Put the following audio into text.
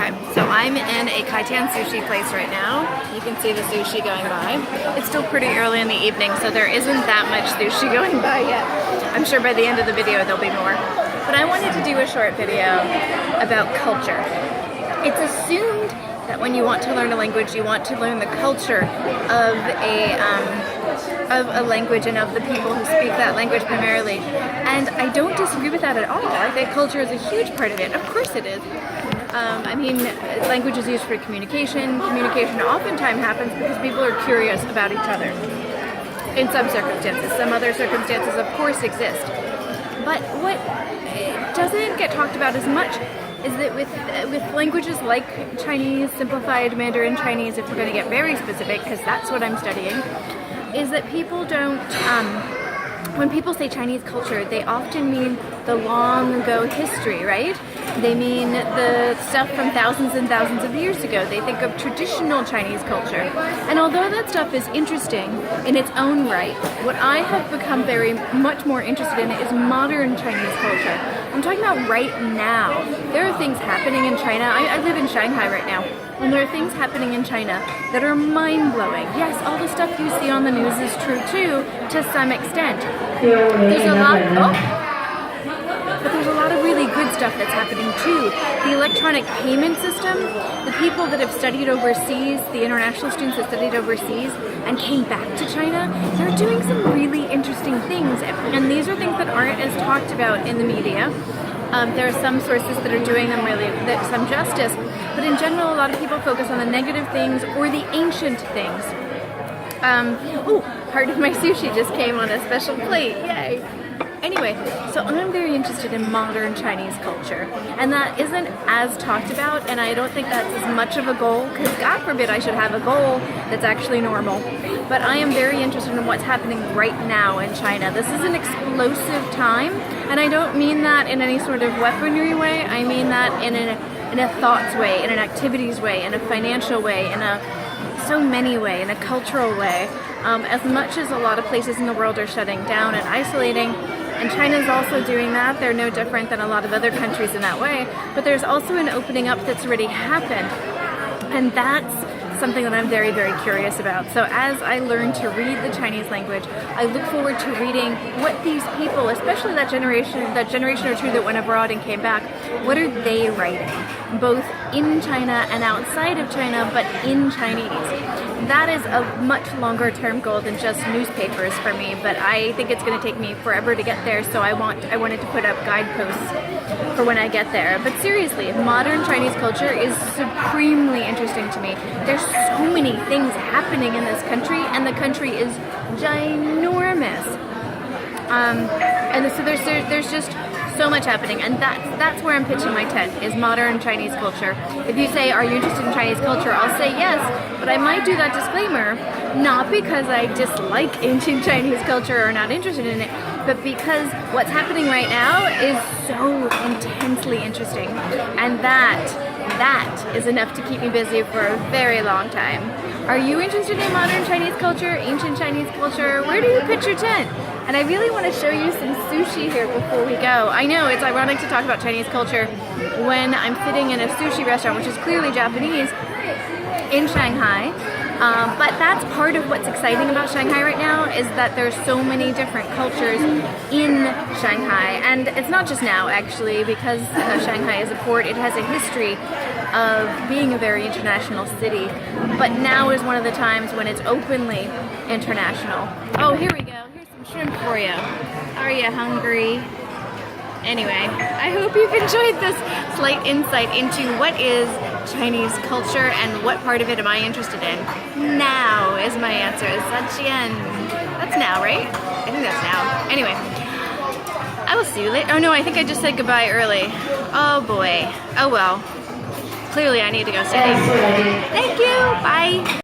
Okay, so I'm in a Kaitan sushi place right now. You can see the sushi going by. It's still pretty early in the evening, so there isn't that much sushi going by yet. I'm sure by the end of the video there'll be more. But I wanted to do a short video about culture. It's assumed that when you want to learn a language, you want to learn the culture of a language and of the people who speak that language primarily. And I don't disagree with that at all. I think culture is a huge part of it. Of course it is. I mean, language is used for communication. Communication oftentimes happens because people are curious about each other. In some circumstances. Some other circumstances, of course, exist. But what doesn't get talked about as much is that with languages like Chinese, simplified Mandarin Chinese, if we're going to get very specific, because that's what I'm studying, is that people don't, when people say Chinese culture, they often mean the long ago history, right? They mean the stuff from thousands and thousands of years ago. They think of traditional Chinese culture. And although that stuff is interesting in its own right, what I have become very much more interested in is modern Chinese culture. I'm talking about right now. There are things happening in China. I live in Shanghai right now. And there are things happening in China that are mind-blowing. Yes, all the stuff you see on the news is true too, to some extent. There's a lot, but there's a lot of really good stuff that's happening too. The electronic payment system, the people that have studied overseas, the international students that studied overseas and came back to China, they're doing some really interesting things. And these are things that aren't as talked about in the media. There are some sources that are doing them really some justice, but in general, a lot of people focus on the negative things or the ancient things. Oh, part of my sushi just came on a special plate, yay! Anyway, so I'm very interested in modern Chinese culture, and that isn't as talked about, and I don't think that's as much of a goal, because God forbid I should have a goal that's actually normal. But I am very interested in what's happening right now in China. This is an explosive time, and I don't mean that in any sort of weaponry way. I mean that in a thoughts way, in an activities way, in a financial way, in a so many way, in a cultural way. As much as a lot of places in the world are shutting down and isolating, and China's also doing that. They're no different than a lot of other countries in that way, but there's also an opening up that's already happened, and that's something that I'm very, very curious about. So as I learn to read the Chinese language, I look forward to reading what these people, especially that generation or two that went abroad and came back, what are they writing? Both in China and outside of China, but in Chinese. That is a much longer term goal than just newspapers for me, but I think it's going to take me forever to get there, so I wanted to put up guideposts for when I get there. But seriously, modern Chinese culture is supremely interesting to me. There's so many things happening in this country, and the country is ginormous. And so there's just so much happening, and that's where I'm pitching my tent, is modern Chinese culture. If you say, are you interested in Chinese culture? I'll say yes, but I might do that disclaimer, not because I dislike ancient Chinese culture or not interested in it, but because what's happening right now is so intensely interesting, and that is enough to keep me busy for a very long time. Are you interested in modern Chinese culture, ancient Chinese culture? Where do you pitch your tent? And I really want to show you some sushi here before we go. I know it's ironic to talk about Chinese culture when I'm sitting in a sushi restaurant, which is clearly Japanese, in Shanghai. But that's part of what's exciting about Shanghai right now, is that there's so many different cultures in Shanghai. And it's not just now, actually, because Shanghai is a port. It has a history of being a very international city. But now is one of the times when it's openly international. Oh, here we go. Here's some shrimp for you. Are you hungry? Anyway, I hope you've enjoyed this slight insight into what is Chinese culture and what part of it am I interested in. Now is my answer. Zaijian. That's now, right? I think that's now. Anyway, I will see you later. Oh no, I think I just said goodbye early. Oh boy. Oh well. Clearly I need to go study. Thank you. Bye.